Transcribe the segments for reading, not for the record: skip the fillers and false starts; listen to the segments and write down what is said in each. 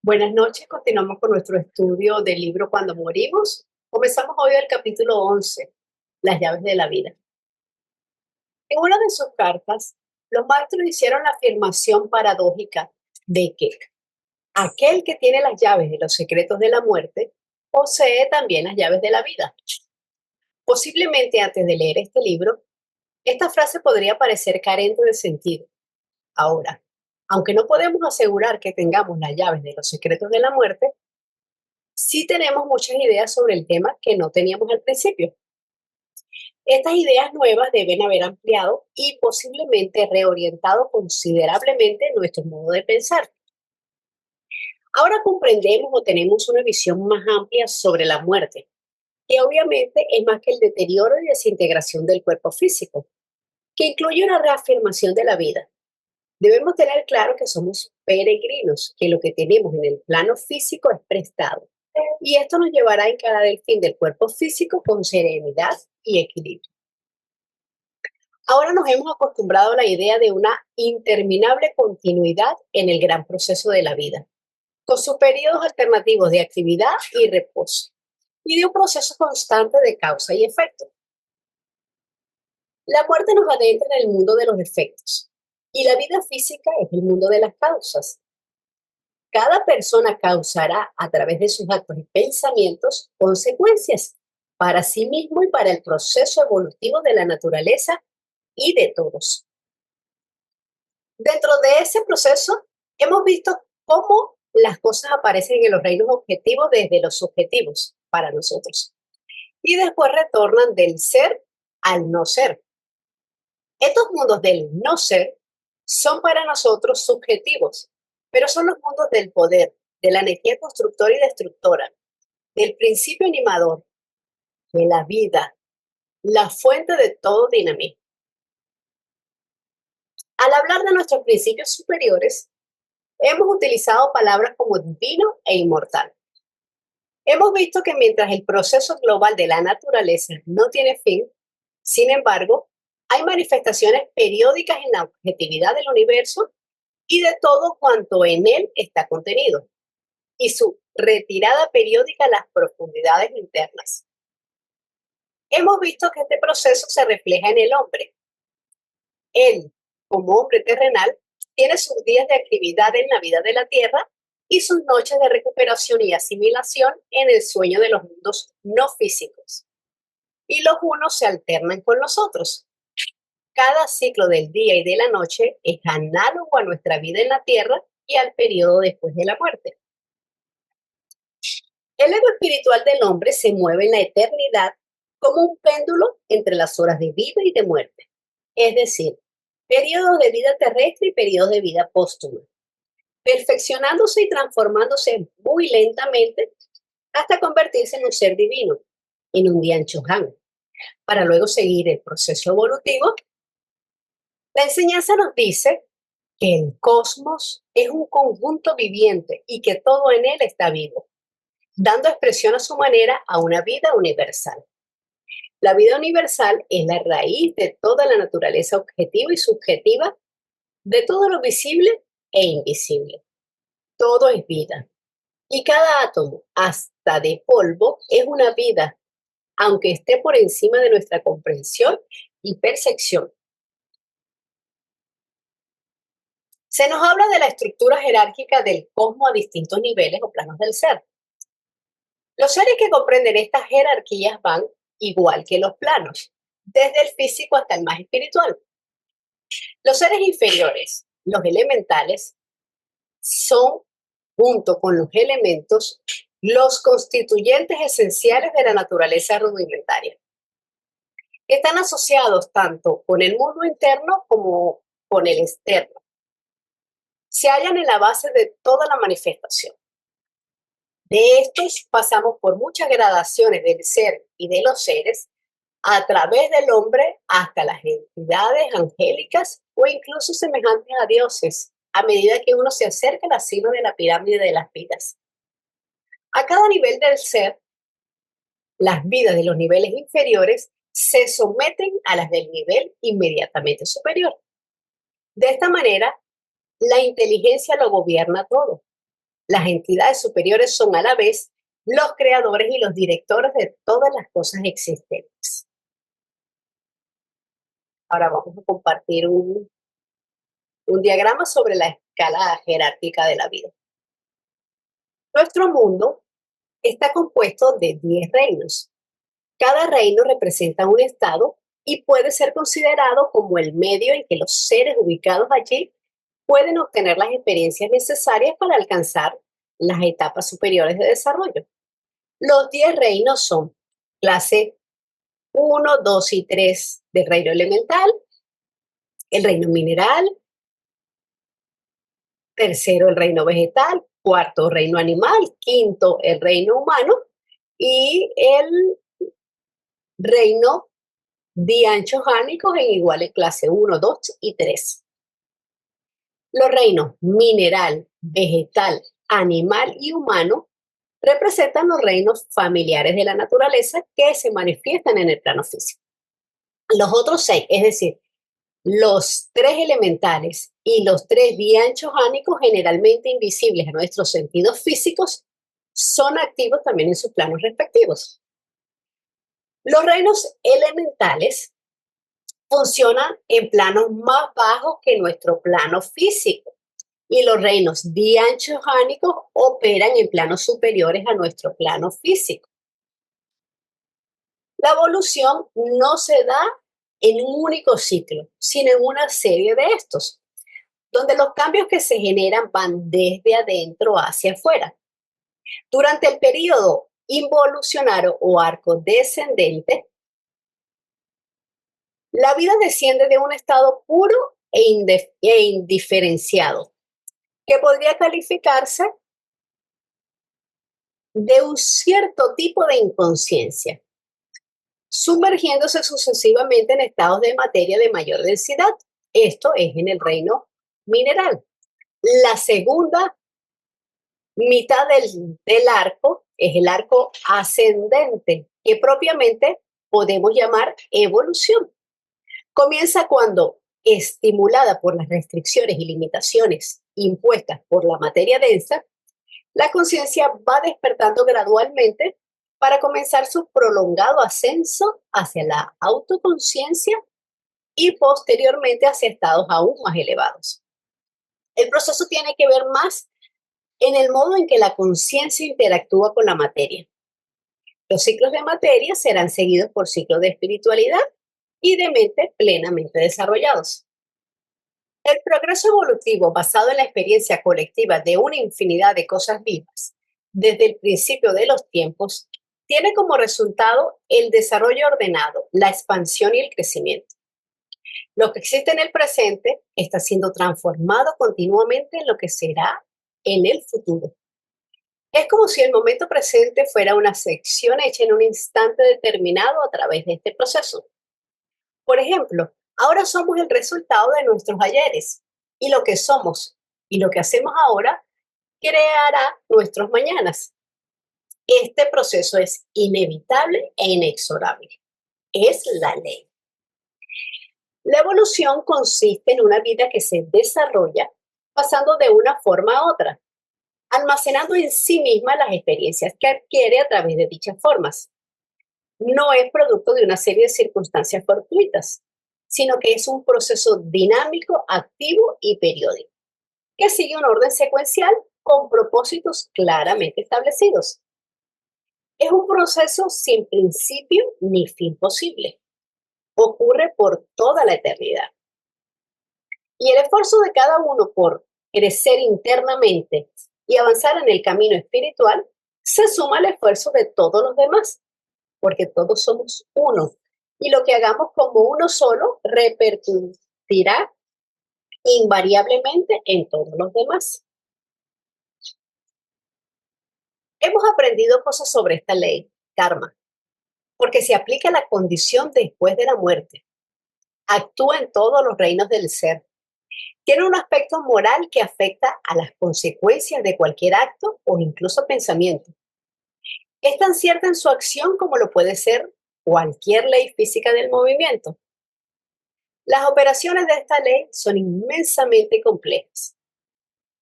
Buenas noches, continuamos con nuestro estudio del libro Cuando morimos. Comenzamos hoy el capítulo 11, las llaves de la vida. En una de sus cartas, los maestros hicieron la afirmación paradójica de que aquel que tiene las llaves de los secretos de la muerte posee también las llaves de la vida. Posiblemente antes de leer este libro, esta frase podría parecer carente de sentido. Ahora, aunque no podemos asegurar que tengamos las llaves de los secretos de la muerte, sí tenemos muchas ideas sobre el tema que no teníamos al principio. Estas ideas nuevas deben haber ampliado y posiblemente reorientado considerablemente nuestro modo de pensar. Ahora comprendemos o tenemos una visión más amplia sobre la muerte, que obviamente es más que el deterioro y desintegración del cuerpo físico, que incluye una reafirmación de la vida. Debemos tener claro que somos peregrinos, que lo que tenemos en el plano físico es prestado, y esto nos llevará a encarar el fin del cuerpo físico con serenidad y equilibrio. Ahora nos hemos acostumbrado a la idea de una interminable continuidad en el gran proceso de la vida, con sus periodos alternativos de actividad y reposo, y de un proceso constante de causa y efecto. La muerte nos adentra en el mundo de los efectos, y la vida física es el mundo de las causas. Cada persona causará a través de sus actos y pensamientos consecuencias para sí mismo y para el proceso evolutivo de la naturaleza y de todos. Dentro de ese proceso, hemos visto cómo las cosas aparecen en los reinos objetivos desde los subjetivos para nosotros y después retornan del ser al no ser. Estos mundos del no ser son para nosotros subjetivos, pero son los mundos del poder, de la energía constructora y destructora, del principio animador, de la vida, la fuente de todo dinamismo. Al hablar de nuestros principios superiores, hemos utilizado palabras como divino e inmortal. Hemos visto que mientras el proceso global de la naturaleza no tiene fin, sin embargo, hay manifestaciones periódicas en la objetividad del universo y de todo cuanto en él está contenido, y su retirada periódica a las profundidades internas. Hemos visto que este proceso se refleja en el hombre. Él, como hombre terrenal, tiene sus días de actividad en la vida de la tierra y sus noches de recuperación y asimilación en el sueño de los mundos no físicos. Y los unos se alternan con los otros. Cada ciclo del día y de la noche es análogo a nuestra vida en la tierra y al periodo después de la muerte. El ego espiritual del hombre se mueve en la eternidad como un péndulo entre las horas de vida y de muerte, es decir, periodos de vida terrestre y periodos de vida póstuma, perfeccionándose y transformándose muy lentamente hasta convertirse en un ser divino, en un Dian Chohan, para luego seguir el proceso evolutivo. La enseñanza nos dice que el cosmos es un conjunto viviente y que todo en él está vivo, dando expresión a su manera a una vida universal. La vida universal es la raíz de toda la naturaleza objetiva y subjetiva, de todo lo visible e invisible. Todo es vida. Y cada átomo, hasta de polvo, es una vida, aunque esté por encima de nuestra comprensión y percepción. Se nos habla de la estructura jerárquica del cosmos a distintos niveles o planos del ser. Los seres que comprenden estas jerarquías van igual que los planos, desde el físico hasta el más espiritual. Los seres inferiores, los elementales, son, junto con los elementos, los constituyentes esenciales de la naturaleza rudimentaria. Están asociados tanto con el mundo interno como con el externo. Se hallan en la base de toda la manifestación. De estos pasamos por muchas gradaciones del ser y de los seres, a través del hombre hasta las entidades angélicas o incluso semejantes a dioses, a medida que uno se acerca a la cima de la pirámide de las vidas. A cada nivel del ser, las vidas de los niveles inferiores se someten a las del nivel inmediatamente superior. De esta manera, la inteligencia lo gobierna todo. Las entidades superiores son a la vez los creadores y los directores de todas las cosas existentes. Ahora vamos a compartir un diagrama sobre la escala jerárquica de la vida. Nuestro mundo está compuesto de 10 reinos. Cada reino representa un estado y puede ser considerado como el medio en que los seres ubicados allí pueden obtener las experiencias necesarias para alcanzar las etapas superiores de desarrollo. Los 10 reinos son clase 1, 2 y 3 del reino elemental, el reino mineral, tercero el reino vegetal, cuarto reino animal, quinto el reino humano y el reino dianchojánicos en iguales clase 1, 2 y 3. Los reinos mineral, vegetal, animal y humano representan los reinos familiares de la naturaleza que se manifiestan en el plano físico. Los otros 6, es decir, los 3 elementales y los 3 dianchojánicos, generalmente invisibles a nuestros sentidos físicos, son activos también en sus planos respectivos. Los reinos elementales funcionan en planos más bajos que nuestro plano físico y los reinos dianchojánicos operan en planos superiores a nuestro plano físico. La evolución no se da en un único ciclo, sino en una serie de estos, donde los cambios que se generan van desde adentro hacia afuera. Durante el periodo involucionario o arco descendente, la vida desciende de un estado puro e indiferenciado, que podría calificarse de un cierto tipo de inconsciencia, sumergiéndose sucesivamente en estados de materia de mayor densidad. Esto es en el reino mineral. La segunda mitad del arco es el arco ascendente, que propiamente podemos llamar evolución. Comienza cuando, estimulada por las restricciones y limitaciones impuestas por la materia densa, la conciencia va despertando gradualmente para comenzar su prolongado ascenso hacia la autoconciencia y posteriormente hacia estados aún más elevados. El proceso tiene que ver más en el modo en que la conciencia interactúa con la materia. Los ciclos de materia serán seguidos por ciclos de espiritualidad y de mente plenamente desarrollados. El progreso evolutivo basado en la experiencia colectiva de una infinidad de cosas vivas desde el principio de los tiempos tiene como resultado el desarrollo ordenado, la expansión y el crecimiento. Lo que existe en el presente está siendo transformado continuamente en lo que será en el futuro. Es como si el momento presente fuera una sección hecha en un instante determinado a través de este proceso. Por ejemplo, ahora somos el resultado de nuestros ayeres y lo que somos y lo que hacemos ahora creará nuestros mañanas. Este proceso es inevitable e inexorable. Es la ley. La evolución consiste en una vida que se desarrolla pasando de una forma a otra, almacenando en sí misma las experiencias que adquiere a través de dichas formas. No es producto de una serie de circunstancias fortuitas, sino que es un proceso dinámico, activo y periódico, que sigue un orden secuencial con propósitos claramente establecidos. Es un proceso sin principio ni fin posible. Ocurre por toda la eternidad. Y el esfuerzo de cada uno por crecer internamente y avanzar en el camino espiritual se suma al esfuerzo de todos los demás, porque todos somos uno. Y lo que hagamos como uno solo repercutirá invariablemente en todos los demás. Hemos aprendido cosas sobre esta ley, karma, porque se aplica a la condición después de la muerte. Actúa en todos los reinos del ser. Tiene un aspecto moral que afecta a las consecuencias de cualquier acto o incluso pensamiento. Es tan cierta en su acción como lo puede ser cualquier ley física del movimiento. Las operaciones de esta ley son inmensamente complejas.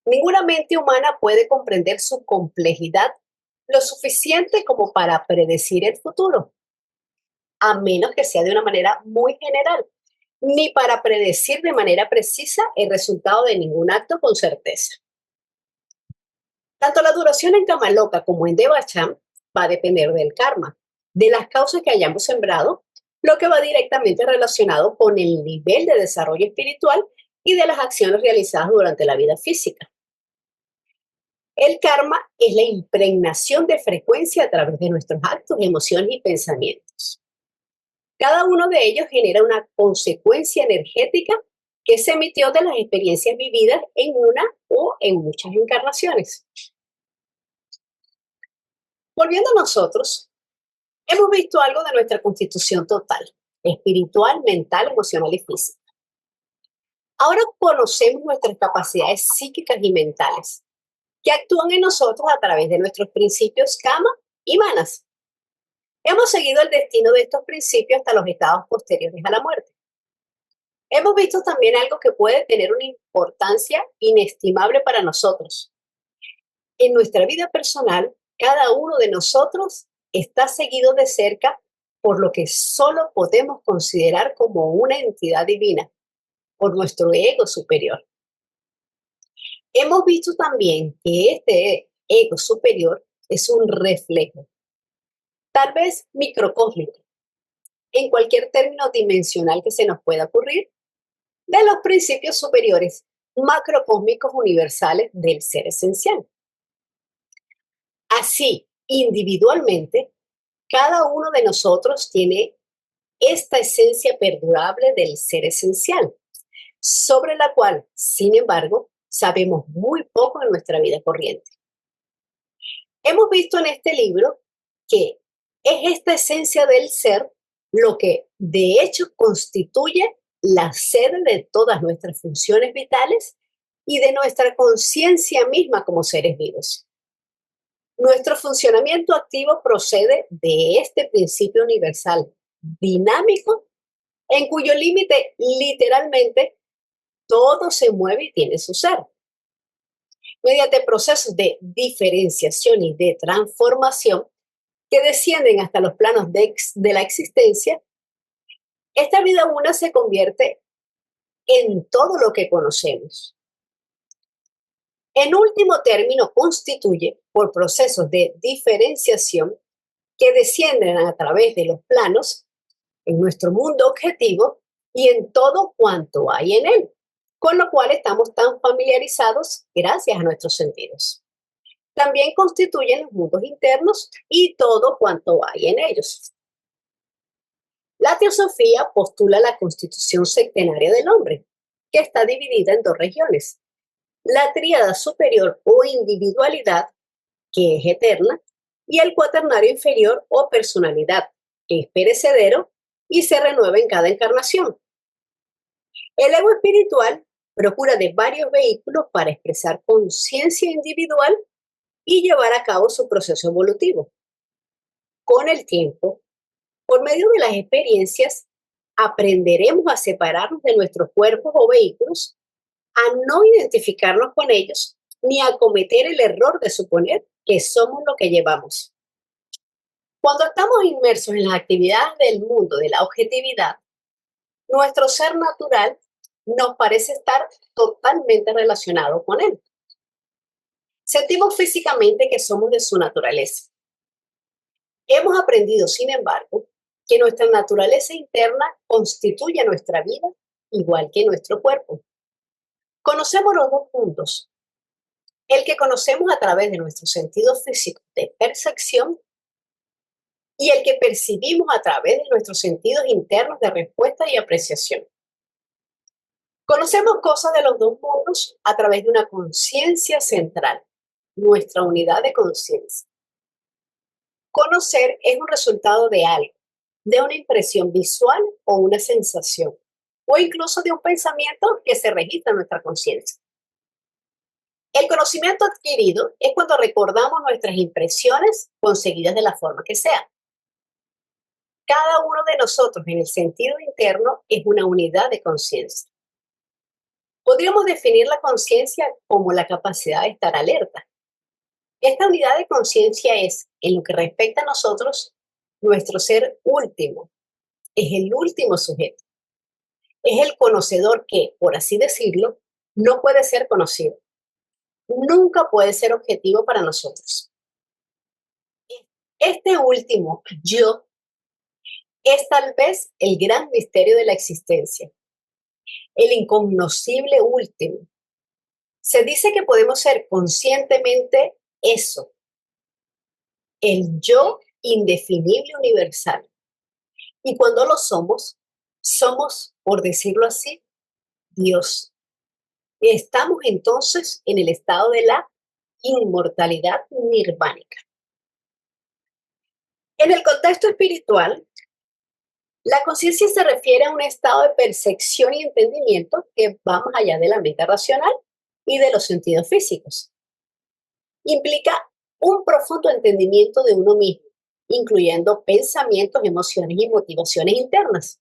Ninguna mente humana puede comprender su complejidad lo suficiente como para predecir el futuro, a menos que sea de una manera muy general, ni para predecir de manera precisa el resultado de ningún acto con certeza. Tanto la duración en Kamaloka como en Devacham va a depender del karma, de las causas que hayamos sembrado, lo que va directamente relacionado con el nivel de desarrollo espiritual y de las acciones realizadas durante la vida física. El karma es la impregnación de frecuencia a través de nuestros actos, emociones y pensamientos. Cada uno de ellos genera una consecuencia energética que se emitió de las experiencias vividas en una o en muchas encarnaciones. Volviendo a nosotros, hemos visto algo de nuestra constitución total, espiritual, mental, emocional y física. Ahora conocemos nuestras capacidades psíquicas y mentales, que actúan en nosotros a través de nuestros principios kama y manas. Hemos seguido el destino de estos principios hasta los estados posteriores a la muerte. Hemos visto también algo que puede tener una importancia inestimable para nosotros. En nuestra vida personal, cada uno de nosotros está seguido de cerca por lo que solo podemos considerar como una entidad divina, por nuestro ego superior. Hemos visto también que este ego superior es un reflejo, tal vez microcósmico, en cualquier término dimensional que se nos pueda ocurrir, de los principios superiores macrocósmicos universales del ser esencial. Así, individualmente, cada uno de nosotros tiene esta esencia perdurable del ser esencial, sobre la cual, sin embargo, sabemos muy poco en nuestra vida corriente. Hemos visto en este libro que es esta esencia del ser lo que de hecho constituye la sede de todas nuestras funciones vitales y de nuestra conciencia misma como seres vivos. Nuestro funcionamiento activo procede de este principio universal dinámico en cuyo límite literalmente todo se mueve y tiene su ser. Mediante procesos de diferenciación y de transformación que descienden hasta los planos de la existencia, esta vida una se convierte en todo lo que conocemos. En último término, constituye, por procesos de diferenciación que descienden a través de los planos, en nuestro mundo objetivo y en todo cuanto hay en él, con lo cual estamos tan familiarizados gracias a nuestros sentidos. También constituyen los mundos internos y todo cuanto hay en ellos. La teosofía postula la constitución septenaria del hombre, que está dividida en dos regiones. La tríada superior o individualidad, que es eterna, y el cuaternario inferior o personalidad, que es perecedero y se renueva en cada encarnación. El ego espiritual procura de varios vehículos para expresar conciencia individual y llevar a cabo su proceso evolutivo. Con el tiempo, por medio de las experiencias, aprenderemos a separarnos de nuestros cuerpos o vehículos, a no identificarnos con ellos, ni a cometer el error de suponer que somos lo que llevamos. Cuando estamos inmersos en las actividades del mundo de la objetividad, nuestro ser natural nos parece estar totalmente relacionado con él. Sentimos físicamente que somos de su naturaleza. Hemos aprendido, sin embargo, que nuestra naturaleza interna constituye nuestra vida igual que nuestro cuerpo. Conocemos los dos puntos. El que conocemos a través de nuestros sentidos físicos de percepción y el que percibimos a través de nuestros sentidos internos de respuesta y apreciación. Conocemos cosas de los dos mundos a través de una conciencia central, nuestra unidad de conciencia. Conocer es un resultado de algo, de una impresión visual o una sensación, o incluso de un pensamiento que se registra en nuestra conciencia. El conocimiento adquirido es cuando recordamos nuestras impresiones conseguidas de la forma que sea. Cada uno de nosotros en el sentido interno es una unidad de conciencia. Podríamos definir la conciencia como la capacidad de estar alerta. Esta unidad de conciencia es, en lo que respecta a nosotros, nuestro ser último, es el último sujeto, es el conocedor que, por así decirlo, no puede ser conocido, nunca puede ser objetivo para nosotros. Este último yo es tal vez el gran misterio de la existencia, el incognoscible último. Se dice que podemos ser conscientemente eso, el yo indefinible universal. Y cuando lo somos, por decirlo así, Dios. Estamos entonces en el estado de la inmortalidad nirvánica. En el contexto espiritual, la conciencia se refiere a un estado de percepción y entendimiento que va más allá de la mente racional y de los sentidos físicos. Implica un profundo entendimiento de uno mismo, incluyendo pensamientos, emociones y motivaciones internas,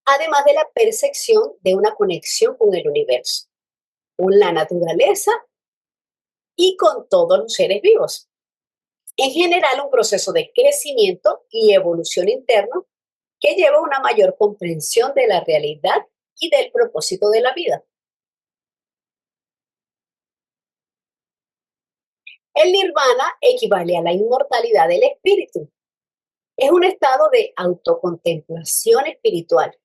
además de la percepción de una conexión con el universo, con la naturaleza y con todos los seres vivos. En general, un proceso de crecimiento y evolución interno que lleva a una mayor comprensión de la realidad y del propósito de la vida. El nirvana equivale a la inmortalidad del espíritu. Es un estado de autocontemplación espiritual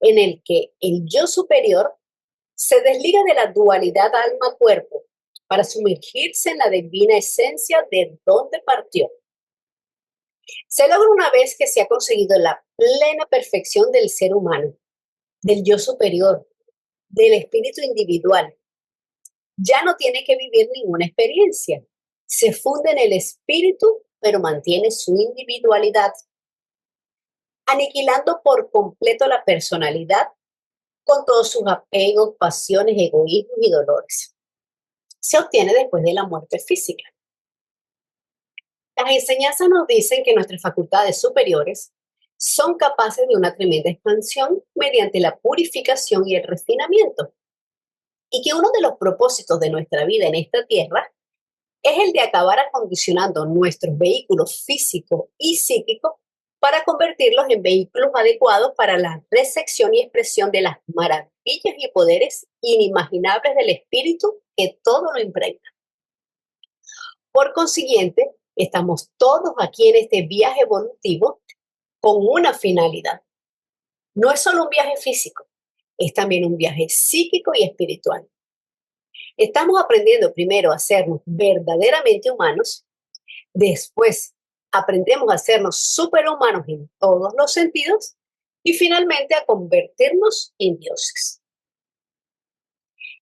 en el que el yo superior se desliga de la dualidad alma-cuerpo para sumergirse en la divina esencia de donde partió. Se logra una vez que se ha conseguido la plena perfección del ser humano, del yo superior, del espíritu individual. Ya no tiene que vivir ninguna experiencia. Se funde en el espíritu, pero mantiene su individualidad, aniquilando por completo la personalidad con todos sus apegos, pasiones, egoísmos y dolores. Se obtiene después de la muerte física. Las enseñanzas nos dicen que nuestras facultades superiores son capaces de una tremenda expansión mediante la purificación y el refinamiento, y que uno de los propósitos de nuestra vida en esta tierra es el de acabar acondicionando nuestros vehículos físicos y psíquicos para convertirlos en vehículos adecuados para la recepción y expresión de las maravillas y poderes inimaginables del espíritu que todo lo impregna. Por consiguiente, estamos todos aquí en este viaje evolutivo con una finalidad. No es solo un viaje físico, es también un viaje psíquico y espiritual. Estamos aprendiendo primero a hacernos verdaderamente humanos, después aprendemos a hacernos superhumanos en todos los sentidos y finalmente a convertirnos en dioses.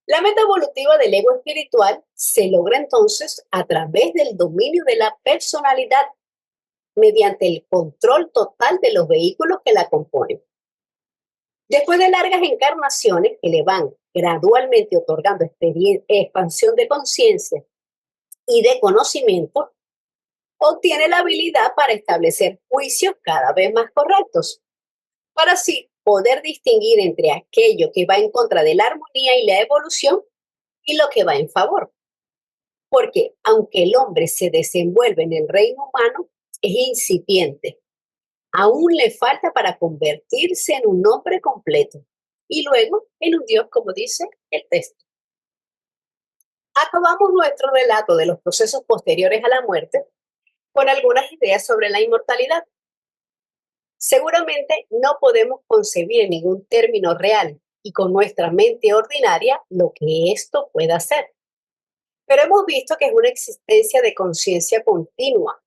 La meta evolutiva del ego espiritual se logra entonces a través del dominio de la personalidad mediante el control total de los vehículos que la componen. Después de largas encarnaciones que le van gradualmente otorgando expansión de conciencia y de conocimiento, obtiene la habilidad para establecer juicios cada vez más correctos, para así poder distinguir entre aquello que va en contra de la armonía y la evolución y lo que va en favor. Porque aunque el hombre se desenvuelve en el reino humano, es incipiente. Aún le falta para convertirse en un hombre completo y luego en un Dios, como dice el texto. Acabamos nuestro relato de los procesos posteriores a la muerte con algunas ideas sobre la inmortalidad. Seguramente no podemos concebir en ningún término real y con nuestra mente ordinaria lo que esto pueda ser. Pero hemos visto que es una existencia de conciencia continua,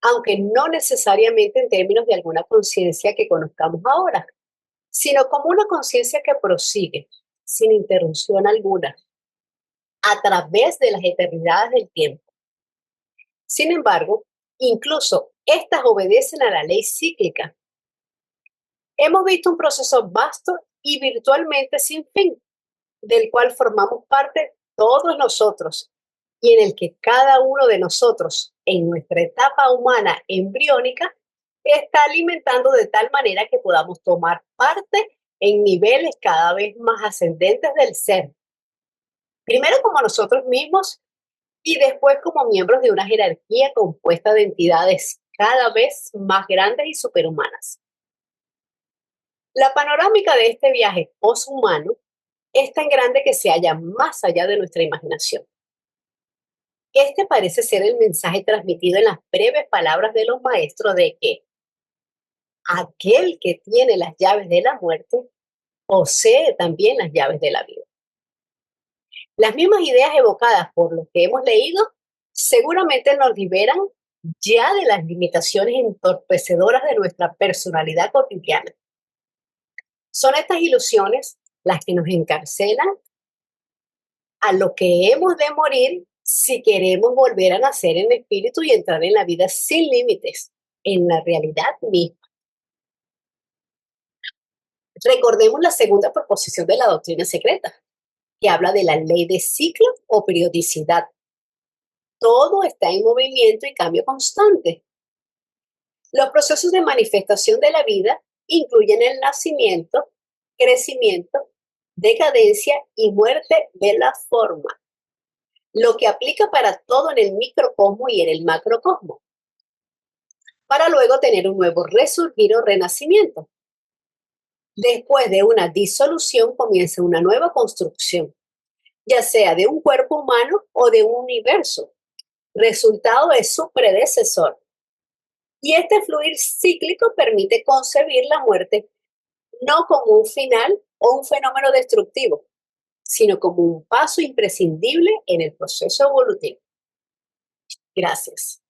aunque no necesariamente en términos de alguna conciencia que conozcamos ahora, sino como una conciencia que prosigue sin interrupción alguna a través de las eternidades del tiempo. Sin embargo, incluso estas obedecen a la ley cíclica. Hemos visto un proceso vasto y virtualmente sin fin, del cual formamos parte todos nosotros y en el que cada uno de nosotros, en nuestra etapa humana embriónica, está alimentando de tal manera que podamos tomar parte en niveles cada vez más ascendentes del ser, primero como nosotros mismos y después como miembros de una jerarquía compuesta de entidades cada vez más grandes y superhumanas. La panorámica de este viaje poshumano es tan grande que se halla más allá de nuestra imaginación. Este parece ser el mensaje transmitido en las breves palabras de los maestros de que aquel que tiene las llaves de la muerte posee también las llaves de la vida. Las mismas ideas evocadas por lo que hemos leído seguramente nos liberan ya de las limitaciones entorpecedoras de nuestra personalidad cotidiana. Son estas ilusiones las que nos encarcelan a lo que hemos de morir si queremos volver a nacer en espíritu y entrar en la vida sin límites, en la realidad misma. Recordemos la segunda proposición de la doctrina secreta, que habla de la ley de ciclo o periodicidad. Todo está en movimiento y cambio constante. Los procesos de manifestación de la vida incluyen el nacimiento, crecimiento, decadencia y muerte de la forma, lo que aplica para todo en el microcosmo y en el macrocosmo, para luego tener un nuevo resurgir o renacimiento. Después de una disolución comienza una nueva construcción, ya sea de un cuerpo humano o de un universo, resultado de su predecesor. Y este fluir cíclico permite concebir la muerte no como un final o un fenómeno destructivo, sino como un paso imprescindible en el proceso evolutivo. Gracias.